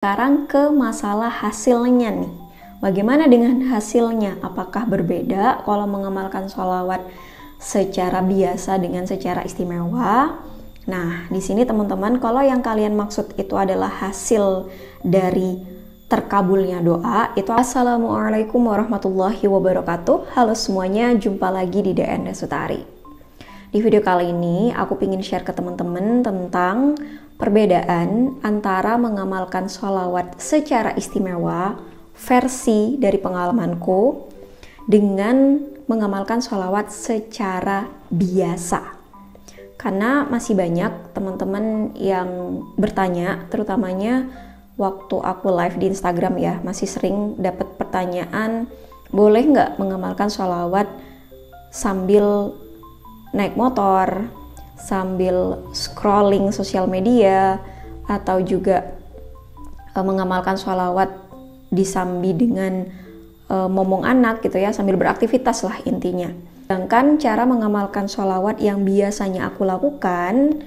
Sekarang ke masalah hasilnya nih. Bagaimana dengan hasilnya? Apakah berbeda kalau mengamalkan sholawat secara biasa dengan secara istimewa? Nah, di sini teman-teman, kalau yang kalian maksud itu adalah hasil dari terkabulnya doa, itu Assalamualaikum warahmatullahi wabarakatuh. Halo semuanya, jumpa lagi di DN Sutari. Di video kali ini, aku ingin share ke teman-teman tentang perbedaan antara mengamalkan sholawat secara istimewa versi dari pengalamanku dengan mengamalkan sholawat secara biasa. Karena masih banyak teman-teman yang bertanya, terutamanya waktu aku live di Instagram ya, masih sering dapat pertanyaan, boleh nggak mengamalkan sholawat sambil naik motor, sambil scrolling sosial media, atau juga mengamalkan sholawat disambi dengan momong anak gitu ya, sambil beraktivitas lah intinya. Sedangkan cara mengamalkan sholawat yang biasanya aku lakukan,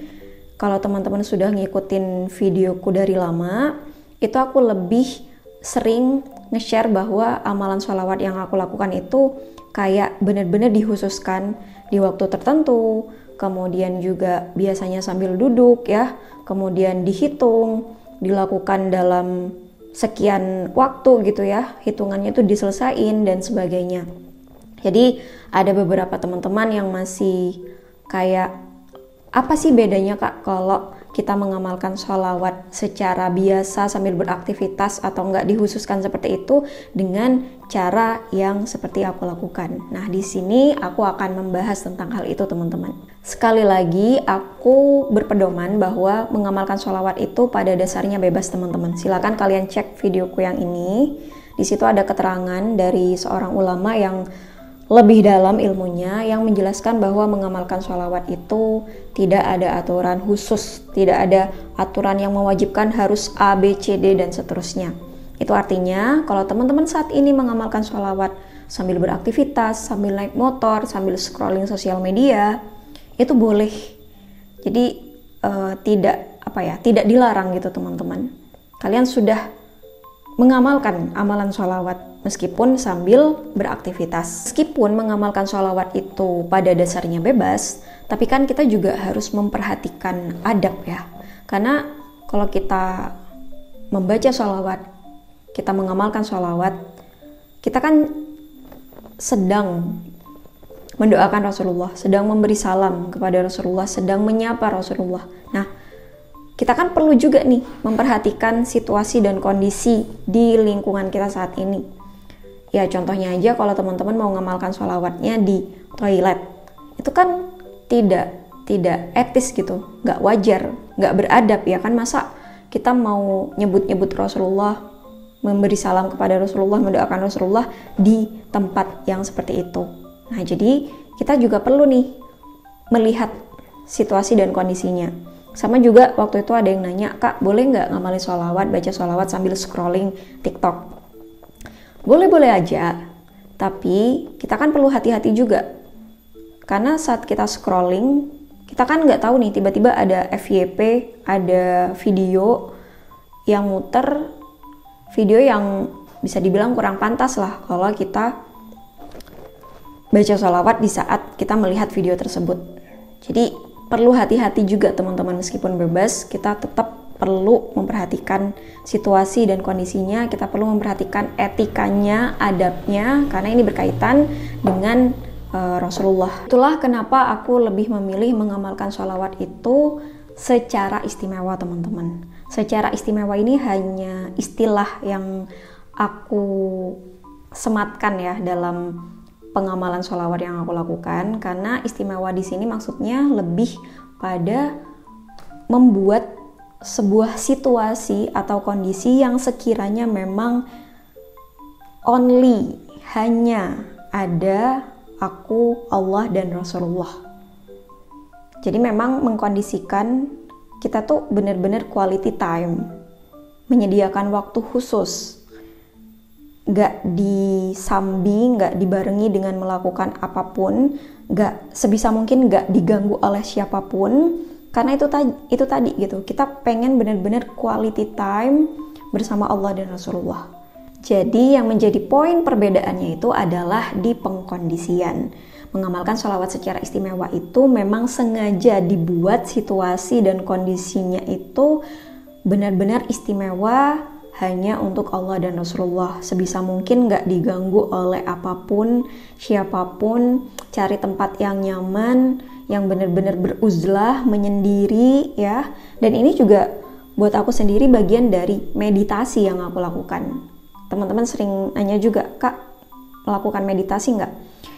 kalau teman-teman sudah ngikutin videoku dari lama, itu aku lebih sering nge-share bahwa amalan sholawat yang aku lakukan itu kayak benar-benar dikhususkan di waktu tertentu, kemudian juga biasanya sambil duduk ya, kemudian dihitung, dilakukan dalam sekian waktu gitu ya, hitungannya itu diselesain dan sebagainya. Jadi ada beberapa teman-teman yang masih kayak, apa sih bedanya kak kalau kita mengamalkan sholawat secara biasa sambil beraktivitas atau enggak dikhususkan seperti itu dengan cara yang seperti aku lakukan. Nah, di sini aku akan membahas tentang hal itu teman-teman. Sekali lagi, aku berpedoman bahwa mengamalkan sholawat itu pada dasarnya bebas teman-teman. Silakan kalian cek videoku yang ini. Di situ ada keterangan dari seorang ulama yang lebih dalam ilmunya yang menjelaskan bahwa mengamalkan sholawat itu tidak ada aturan khusus, tidak ada aturan yang mewajibkan harus A, B, C, D, dan seterusnya. Itu artinya kalau teman-teman saat ini mengamalkan sholawat sambil beraktivitas, sambil naik motor, sambil scrolling sosial media, itu boleh. Jadi tidak dilarang gitu teman-teman. Kalian sudah mengamalkan amalan sholawat meskipun sambil beraktivitas. Meskipun mengamalkan sholawat itu pada dasarnya bebas, tapi kan kita juga harus memperhatikan adab ya. Karena kalau kita membaca sholawat, kita mengamalkan sholawat, kita kan sedang mendoakan Rasulullah, sedang memberi salam kepada Rasulullah, sedang menyapa Rasulullah. Nah, kita kan perlu juga nih memperhatikan situasi dan kondisi di lingkungan kita saat ini. Ya contohnya aja kalau teman-teman mau ngamalkan sholawatnya di toilet, itu kan tidak etis gitu, nggak wajar, nggak beradab ya kan. Masa kita mau nyebut-nyebut Rasulullah, memberi salam kepada Rasulullah, mendoakan Rasulullah di tempat yang seperti itu. Nah jadi kita juga perlu nih melihat situasi dan kondisinya. Sama juga waktu itu ada yang nanya, kak boleh nggak ngamalin sholawat, baca sholawat sambil scrolling TikTok? Boleh-boleh aja, tapi kita kan perlu hati-hati juga. Karena saat kita scrolling, kita kan nggak tahu nih, tiba-tiba ada FYP, ada video yang muter, video yang bisa dibilang kurang pantas lah kalau kita baca sholawat di saat kita melihat video tersebut. Jadi perlu hati-hati juga teman-teman, meskipun bebas, kita tetap perlu memperhatikan situasi dan kondisinya, kita perlu memperhatikan etikanya, adabnya, karena ini berkaitan dengan Rasulullah. Itulah kenapa aku lebih memilih mengamalkan sholawat itu secara istimewa teman-teman. Secara istimewa ini hanya istilah yang aku sematkan ya dalam pengamalan sholawat yang aku lakukan, karena istimewa di sini maksudnya lebih pada membuat sebuah situasi atau kondisi yang sekiranya memang hanya ada aku, Allah, dan Rasulullah. Jadi memang mengkondisikan kita tuh benar-benar quality time, menyediakan waktu khusus, gak disambi, gak dibarengi dengan melakukan apapun, gak sebisa mungkin gak diganggu oleh siapapun, karena itu tadi gitu, kita pengen benar-benar quality time, bersama Allah dan Rasulullah. Jadi yang menjadi poin perbedaannya itu adalah di pengkondisian. Mengamalkan sholawat secara istimewa itu memang sengaja dibuat situasi dan kondisinya itu benar-benar istimewa hanya untuk Allah dan Rasulullah. Sebisa mungkin nggak diganggu oleh apapun, siapapun. Cari tempat yang nyaman, yang benar-benar beruzlah, menyendiri ya. Dan ini juga buat aku sendiri bagian dari meditasi yang aku lakukan. Teman-teman sering nanya juga, Kak, melakukan meditasi nggak?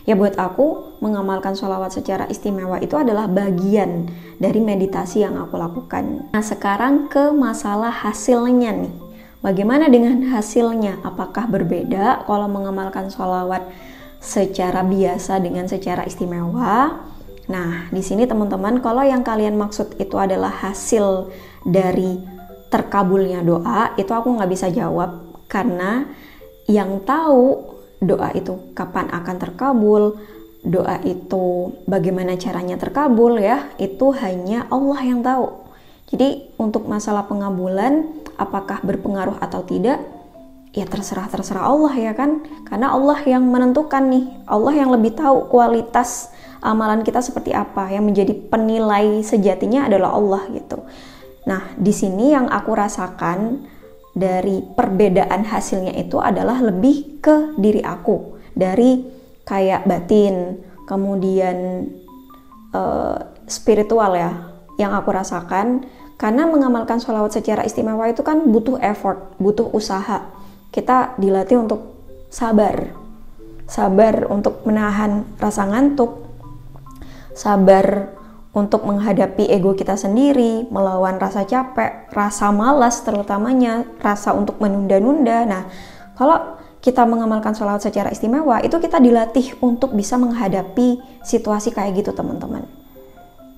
Ya buat aku, mengamalkan sholawat secara istimewa itu adalah bagian dari meditasi yang aku lakukan. Nah sekarang ke masalah hasilnya nih. Bagaimana dengan hasilnya? Apakah berbeda kalau mengamalkan sholawat secara biasa dengan secara istimewa? Nah di sini teman-teman, kalau yang kalian maksud itu adalah hasil dari terkabulnya doa, itu aku nggak bisa jawab. Karena yang tahu doa itu kapan akan terkabul, doa itu bagaimana caranya terkabul ya, itu hanya Allah yang tahu. Jadi untuk masalah pengabulan, apakah berpengaruh atau tidak, ya terserah Allah ya kan. Karena Allah yang menentukan nih, Allah yang lebih tahu kualitas amalan kita seperti apa. Yang menjadi penilai sejatinya adalah Allah gitu. Nah di sini yang aku rasakan dari perbedaan hasilnya itu adalah lebih ke diri aku, dari kayak batin, kemudian spiritual ya, yang aku rasakan. Karena mengamalkan sholawat secara istimewa itu kan butuh effort, butuh usaha. Kita dilatih untuk sabar untuk menahan rasa ngantuk, sabar untuk menghadapi ego kita sendiri, melawan rasa capek, rasa malas terutamanya, rasa untuk menunda-nunda. Nah, kalau kita mengamalkan sholawat secara istimewa, itu kita dilatih untuk bisa menghadapi situasi kayak gitu teman-teman.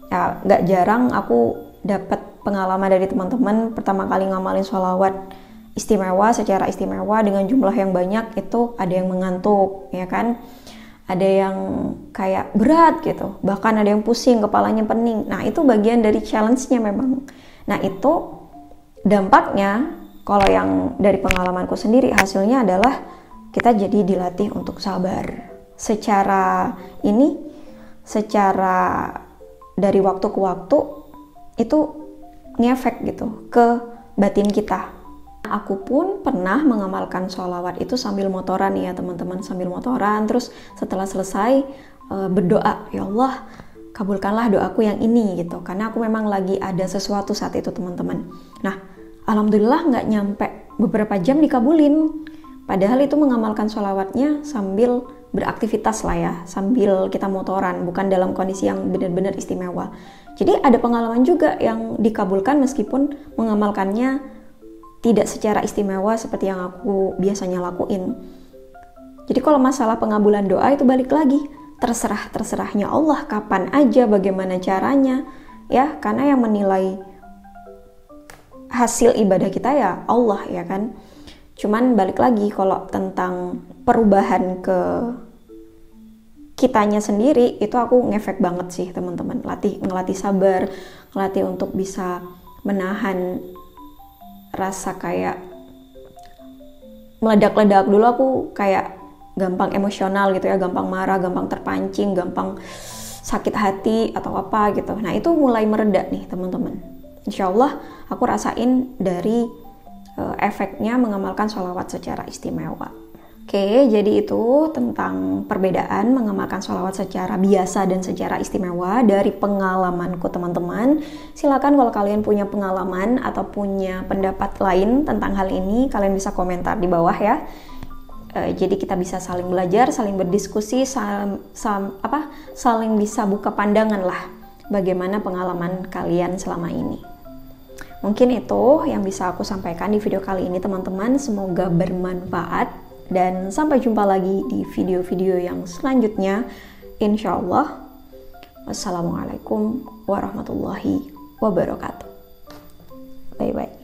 Ya, gak jarang aku dapat pengalaman dari teman-teman, pertama kali ngamalin sholawat istimewa, secara istimewa dengan jumlah yang banyak, itu ada yang mengantuk, ya kan? Ada yang kayak berat gitu, bahkan ada yang pusing, kepalanya pening. Nah itu bagian dari challenge-nya memang. Nah itu dampaknya, kalau yang dari pengalamanku sendiri, hasilnya adalah kita jadi dilatih untuk sabar. Secara dari waktu ke waktu, itu ngefek gitu ke batin kita. Aku pun pernah mengamalkan sholawat itu sambil motoran ya teman-teman, sambil motoran. Terus setelah selesai berdoa, ya Allah kabulkanlah doaku yang ini gitu. Karena aku memang lagi ada sesuatu saat itu teman-teman. Nah alhamdulillah nggak nyampe beberapa jam dikabulin. Padahal itu mengamalkan sholawatnya sambil beraktivitas lah ya, sambil kita motoran, bukan dalam kondisi yang benar-benar istimewa. Jadi ada pengalaman juga yang dikabulkan meskipun mengamalkannya tidak secara istimewa seperti yang aku biasanya lakuin. Jadi kalau masalah pengabulan doa itu balik lagi, terserahnya Allah kapan aja, bagaimana caranya ya, karena yang menilai hasil ibadah kita ya Allah ya kan. Cuman balik lagi kalau tentang perubahan ke kitanya sendiri, itu aku ngefek banget sih teman-teman. Ngelatih sabar, ngelatih untuk bisa menahan rasa kayak meledak-ledak. Dulu aku kayak gampang emosional gitu ya, gampang marah, gampang terpancing, gampang sakit hati atau apa gitu. Nah itu mulai mereda nih teman-teman. Insya Allah aku rasain dari efeknya mengamalkan sholawat secara istimewa. Oke, jadi itu tentang perbedaan mengamalkan sholawat secara biasa dan secara istimewa dari pengalamanku teman-teman. Silakan kalau kalian punya pengalaman atau punya pendapat lain tentang hal ini, kalian bisa komentar di bawah ya. Jadi kita bisa saling belajar, saling berdiskusi, saling bisa buka pandangan lah bagaimana pengalaman kalian selama ini. Mungkin itu yang bisa aku sampaikan di video kali ini teman-teman. Semoga bermanfaat. Dan sampai jumpa lagi di video-video yang selanjutnya. Insya Allah. Wassalamualaikum warahmatullahi wabarakatuh. Bye-bye.